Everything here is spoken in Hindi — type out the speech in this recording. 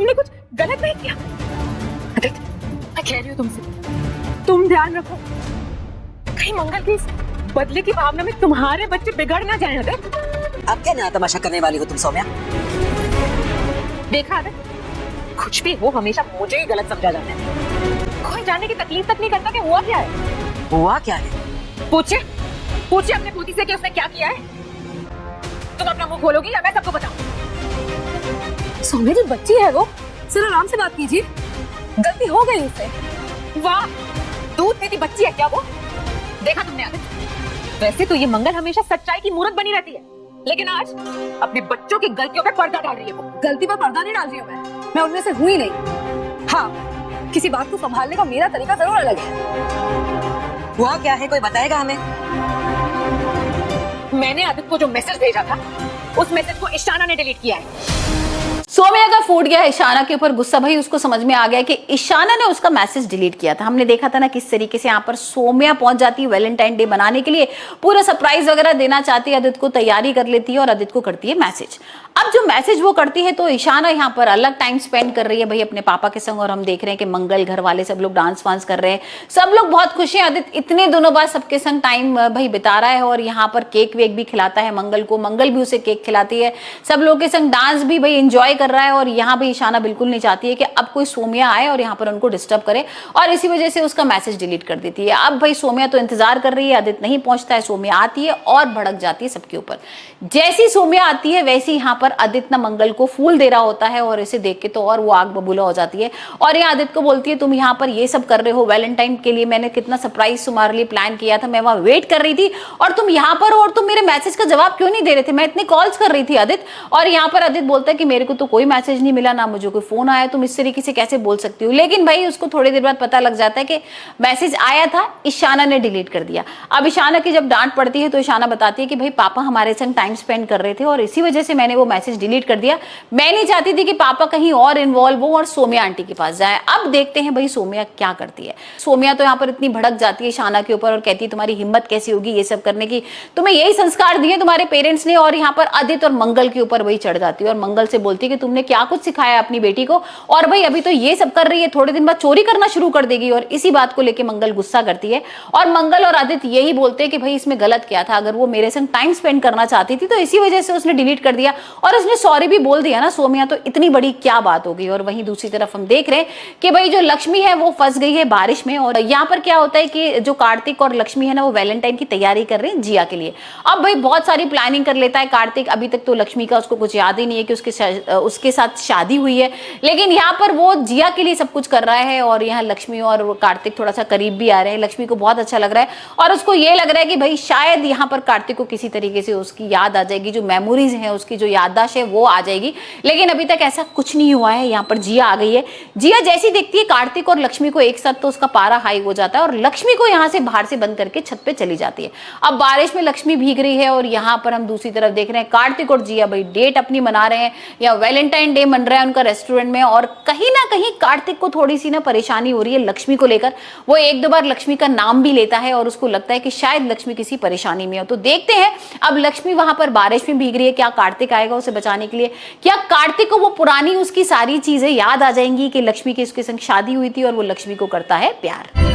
तुमने कुछ गलत नहीं किया। आदित्य, मैं कह रही हूँ तुमसे, तुम ध्यान रखो, कहीं मंगल की इस बदले की भावना में तुम्हारे बच्चे बिगड़ ना जाए। आदित्य, अब क्या नया तमाशा करने वाली हो तुम सौम्या? देखा आदित्य, कुछ भी हो हमेशा मुझे ही गलत समझा जाता है। कोई जानने की तकलीफ तक नहीं करता कि हुआ क्या है। हुआ क्या है? पूछे पूछे अपने पोती से कि उसने क्या किया है। तुम अपना मुंह खोलोगी या मैं सबको बताऊं? सौम्या जी बच्ची है वो, सिर्फ आराम से बात कीजिए, गलती हो गई उससे। वाह, दूध देती बच्ची है क्या वो? देखा तुमने आदित्य, वैसे तो ये मंगल हमेशा सच्चाई की मूरत बनी रहती है, लेकिन आज अपने बच्चों की गलतियों पे पर्दा डाल रही है। वो गलती पर पर्दा नहीं डाल रही हूँ मैं उनमें से हुई नहीं। हाँ, किसी बात को संभालने का मेरा तरीका जरूर अलग है। हुआ क्या है, कोई बताएगा हमें? मैंने आदित्य को जो मैसेज भेजा था, उस मैसेज को ईशाना ने डिलीट किया है। सौम्या का फूट गया ईशाना के ऊपर गुस्सा। भाई उसको समझ में आ गया कि ईशाना ने उसका मैसेज डिलीट किया था। हमने देखा था ना किस तरीके से यहाँ पर सौम्या पहुंच जाती है वैलेंटाइन डे बनाने के लिए, पूरा सरप्राइज वगैरह देना चाहती है आदित्य को, तैयारी कर लेती है और आदित्य को करती है मैसेज। अब जो मैसेज वो करती है तो ईशाना यहाँ पर अलग टाइम स्पेंड कर रही है भाई अपने पापा के संग, और हम देख रहे हैं कि मंगल घर वाले सब लोग डांस वांस कर रहे हैं, सब लोग बहुत खुश हैं। आदित्य इतने दिनों बाद सबके संग टाइम भाई बिता रहा है और यहाँ पर केक वेक भी खिलाता है मंगल को, मंगल भी उसे केक खिलाती है, सब लोगों के संग डांस भी भाई एंजॉय कर रहा है। और यहाँ भाई ईशाना बिल्कुल नहीं चाहती है कि अब कोई सौम्या आए और यहाँ पर उनको डिस्टर्ब करे, और इसी वजह से उसका मैसेज डिलीट कर देती है। अब भाई सौम्या तो इंतजार कर रही है, आदित्य नहीं पहुंचता है, सौम्या आती है और भड़क जाती है सबके ऊपर। जैसी सौम्या आती है वैसे यहाँ पर आदित्य ना मंगल को फूल दे रहा होता है, और इसे देख के तो और वो आग बबूला हो जाती है। और ये आदित्य को बोलती है तुम यहाँ पर ये सब कर रहे हो वैलेंटाइन के लिए, मैंने कितना सरप्राइज तुम्हारे लिए प्लान किया था, मैं वहां वेट कर रही थी और तुम यहाँ पर हो, और तुम मेरे मैसेज का जवाब क्यों नहीं दे रहे थे, मैं इतनी कॉल्स कर रही थी आदित्य। और यहाँ पर आदित्य बोलता है कि मेरे को तो कोई मैसेज नहीं मिला, ना मुझे कोई फोन आया, तुम इस तरीके से कैसे बोल सकती हो। लेकिन भाई उसको थोड़ी देर बाद पता लग जाता है कि मैसेज आया था, ईशाना ने डिलीट कर दिया। अब ईशाना की जब डांट पड़ती है तो ईशाना बताती है कि भाई पापा हमारे संग टाइम स्पेंड कर रहे थे और इसी वजह से मैंने वो मैसेज डिलीट कर दिया, मैं नहीं चाहती थी कि पापा कहीं और इन्वॉल्व हो और सौम्या आंटी के पास जाए। अब देखते हैं भाई सौम्या क्या करती है। सौम्या तो यहाँ पर इतनी भड़क जाती है ईशाना के ऊपर और कहती है तुम्हारी हिम्मत कैसी होगी ये सब करने की, तुम्हें यही संस्कार दिए तुम्हारे पेरेंट्स ने, और यहाँ पर आदित्य और मंगल के ऊपर वही चढ़ जाती है और मंगल से बोलती है कि तुमने क्या कुछ सिखाया अपनी बेटी को, और भाई अभी तो ये सब कर रही है, थोड़े दिन बाद चोरी करना शुरू कर देगी। और इसी बात को लेकर मंगल गुस्सा करती है और मंगल और आदित्य यही बोलते हैं कि भाई इसमें गलत क्या था, अगर वो मेरे संग टाइम स्पेंड करना चाहती थी तो इसी वजह से उसने डिलीट कर दिया, और उसने सॉरी भी बोल दिया ना सौम्या, तो इतनी बड़ी क्या बात होगी। और वहीं दूसरी तरफ हम देख रहे हैं कि भाई जो लक्ष्मी है वो फंस गई है बारिश में, और यहाँ पर क्या होता है कि जो कार्तिक और लक्ष्मी है ना वो वैलेंटाइन की तैयारी कर रहे हैं जिया के लिए। अब भाई बहुत सारी प्लानिंग कर लेता है कार्तिक, अभी तक तो लक्ष्मी का उसको कुछ याद ही नहीं है कि उसके साथ शादी हुई है, लेकिन यहाँ पर वो जिया के लिए सब कुछ कर रहा है। और यहाँ लक्ष्मी और कार्तिक थोड़ा सा करीब भी आ रहे हैं, लक्ष्मी को बहुत अच्छा लग रहा है और उसको ये लग रहा है कि भाई शायद यहाँ पर कार्तिक को किसी तरीके से उसकी याद आ जाएगी, जो मेमोरीज हैं उसकी जो याददाश्त है वो आ जाएगी। लेकिन अभी तक ऐसा कुछ नहीं हुआ है। यहाँ पर जिया आ गई है, जिया जैसी देखती है कार्तिक और लक्ष्मी को एक साथ तो उसका पारा हाई हो जाता है और लक्ष्मी को यहाँ से बाहर से बंद करके छत पे चली जाती है। अब बारिश में लक्ष्मी भीग रही है और यहाँ पर हम दूसरी तरफ देख रहे हैं कार्तिक और जिया भाई डेट अपनी मना रहे हैं, या वैलेंटाइन डे मन रहा है उनका रेस्टोरेंट में, और कहीं ना कहीं कार्तिक को थोड़ी सी ना परेशानी हो रही है लक्ष्मी को लेकर। वो एक दो बार लक्ष्मी का नाम भी लेता है और उसको लगता है कि शायद लक्ष्मी किसी परेशानी में हो। तो देखते हैं अब लक्ष्मी वहां पर बारिश में भीग रही है, क्या कार्तिक आएगा उसे बचाने के लिए, क्या कार्तिक को वो पुरानी उसकी सारी चीजें याद आ जाएंगी कि लक्ष्मी की उसके संग शादी हुई थी और वो लक्ष्मी को करता है प्यार।